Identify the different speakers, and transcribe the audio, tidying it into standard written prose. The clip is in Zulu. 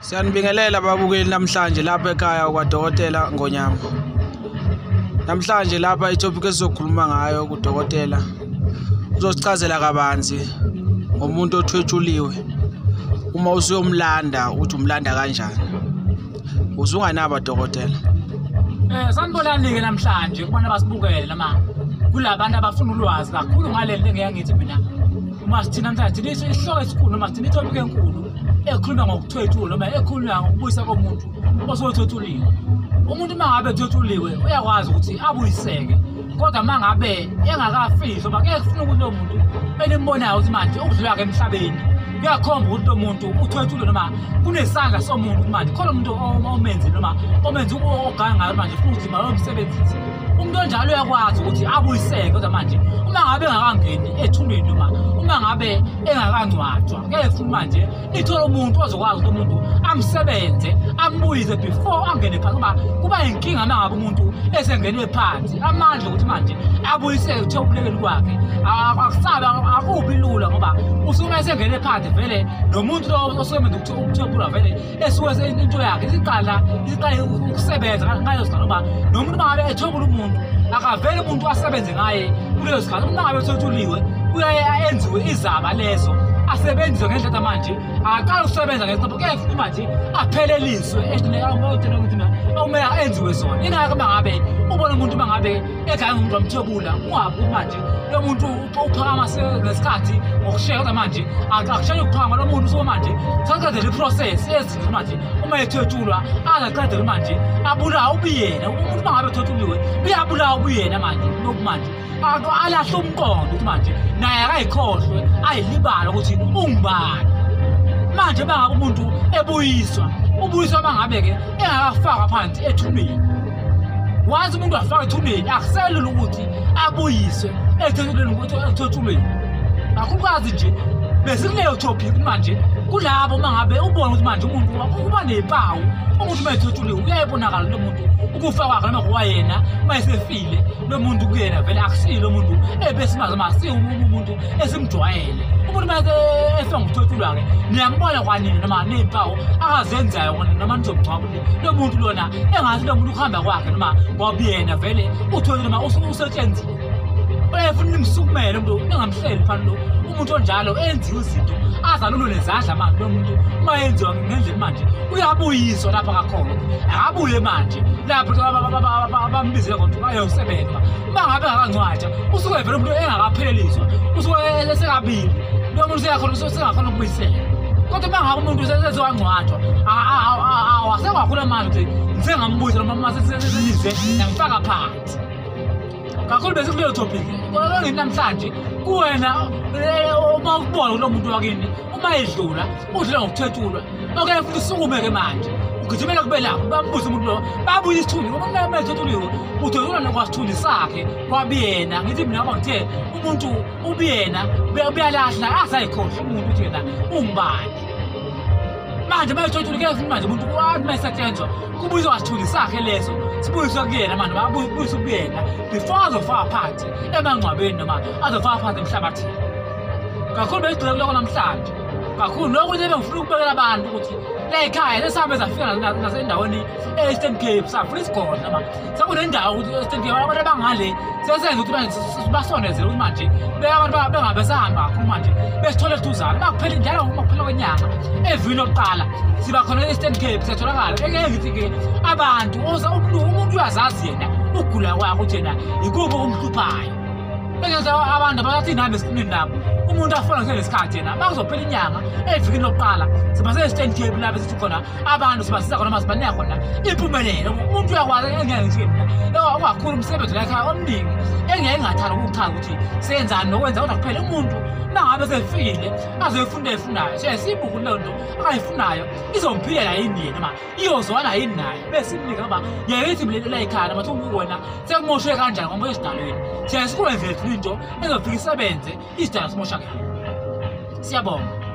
Speaker 1: Siyanibingelela babukeli namhlanje lapha ekhaya kwaDokotela Ngonyama. Namhlanje lapha itopic esizokhuluma ngayo kuDokotela uzosichazela kabanzi ngomuntu othwetshuliwe. Uma usuyomlanda uthi umlanda kanjani. Uzunganaba Dokotela.
Speaker 2: Sanibonani ke namhlanje kubona basibukele nama kulabantu abafuna ulwazi kakhulu ngale nto engiyangithi mina. Uma sithi namhlanje lithi isihloko esikhulu noma sithi itopic enkulu ekhuluma ngokuthwethula noma ekhuluma ngokubuyisa komuntu osothwethuliwe. Umuntu mangabe ethwethuliwe uyakwazi ukuthi abuyiseke. Kodwa mangabe engakafihlo bakeke kufuna ukuthi lo muntu elimbonayo ukuthi manje ukudlula ke emhlabeni kuyakhomba ukuthi lo muntu uthwethule noma kunesandla somuntu manje khona umuntu omenzi noma omenzi oganga manje futhi mayomsebenzisi. Umuntu onjalo uyakwazi ukuthi abuyiseke kodwa manje uma ngabe engakangeni ethulweni noma uma ngabe engakangcwatshwa ngeke futhi manje ithola umuntu ozokwazi ukuthi umuntu amsebenze ambuyise before angene phansi ngoba kuba inkinga mangabe umuntu esengene phansi amandla ukuthi manje abuyiseke uthobulekeni kwakhe akusabe akubi lula ngoba usuke esengene phansi vele nomuntu lo osebenza ukuthobula vele esuke into yakhe isiqala ukusebenza ngayo sikhathi ngoba nomuntu mangabe ethobula umuntu akavele umuntu asebenze ngaye kuleyo sikhathi umuntu mangabe ethothuliwe uyaye enziwe izaba lezo asebenziswe ngendlela manje aqala ukusebenza ngesikhathi ke futhi manje apheleliswe endlini awumothela ukuthi awumele enziwe zona ingakho mangabe ubona umuntu mangabe eganga umuntu amthobula ungabi manje lo muntu uphakama ngesikhathi ngokushaya kodwa manje akushaya ukuphakama lo muntu so manje saqedela iprocess ezinto manje uma ethotshulwa aqedela manje abulawa ubiyena umuntu mangabe ethothuliwe uyabulawa ubiyena manje lokhu manje alahle umqondo ukuthi manje naye akayikhohlwe ayilibala ukuthi ungubani manje bangabe umuntu ubuyiswa bangabe ke engakafaka phansi ethuneni wazi umuntu afaka ethuneni akuselula ukuthi abuyiswe ethuneni ukuthi ethothulweni akukazi nje besikuleyo topic manje kulabo mangabe ubona ukuthi manje umuntu uba nempawu umuntu mayethothuliwe uyayibonakala lo muntu ukufa kwakhe noma kuwayena mayesefile lo muntu kuyena vele akusilo umuntu ebesimazi masi umuntu esimjwayele umuntu mase efa nguthothulwa ke niyambona kwanini noma nempawu akazenzayo noma nizomgcwabule lo muntu lona engathi lo muntu ukuhamba kwakhe noma kwabiyena vele uthola noma usetshenzile uyafuna nimsukumele umuntu engamhleli phana lo umuntu onjalo enziwe izinto azalulu nezandla manje lo muntu uma yenziwa ngendlela manje uyabuyiswa lapha kakhona akabuye manje lapho abambizela ukuthi ayosebenza mangabe akangcwatsha usuke vele umuntu engakapheleliswa usuke esekabili lo muntu sengakhona ukubuyisela kodwa mangabe umuntu sezowangcwatshwa awasekwakhona manje ukuthi ngisengambuyisa noma mase sesenize ngifaka phansi kakhulu besikuleyo topic namhlanje kuwena uma ukubona lo muntu wakini uma edlula udlula ngokuthethulwa okanye futhi usukumeke manje ugijimela kube lapho bambuza umuntu lo babuye isithunzi ngoba uma ethothuliwe uthethula nokwasithunzi sakhe kwabiyena ngithi mina ngithe umuntu ubiyena uyalahla azayikhohle umuntu uthi yena ungubani manje mayethothuliwe futhi manje umuntu wayesetshenzwa kubuyiswa wasithunzi sakhe leso sibuyiswa kuyena manje babuyiswa kuyena before azofaka phansi emangcwabeni noma azofaka phansi emhlabathini kakhulu besigcile kuloko namhlanje kakhulu lokho nje bengifuna ukubekela abantu ukuthi la ekhaya lesabe zafika nasendaweni e-Eastern Cape safuna isigodi noma sakunendawo ukuthi e-Eastern Cape abantu abangale sesenza ukuthi basondezele ukuthi manje abantu bengabe sahamba kakhulu manje besithole eduzane bakuphela njalo uma kuphela kwenyanga evini lokuqala siba khona e-Eastern Cape siyatholakala engeke ngithi-ke abantu umuntu uyazazi yena ukugula kwakhe ukuthi yena ikuphi okumhluphayo bengenza abantu abathi nami esiqinini nabo umuntu afuna ngesikhathi yena bakuzophela inyanga evikini lokuqala siba se-Eastern Cape lapho sithi khona abantu sibasiza khona masibanika khona impumelelo umuntu uyakwazi engeke ngithi mina kakhulu umsebenzi la ekhaya omningi engeke ngathanda ukuchaza ukuthi senzani nokwenza kodwa kuphela umuntu mangabe sefile azoyifunda efunayo siyibhuku leyo nto akayifunayo izomphilela yini yena noma iyozwana yini naye bese imnika ngoba yayithi mlelo la ekhaya noma uthi wena sekumoshe kanjani ngoba esidalweni siyasikwenze into ezofika isebenze isidala simoshakala siyabonga.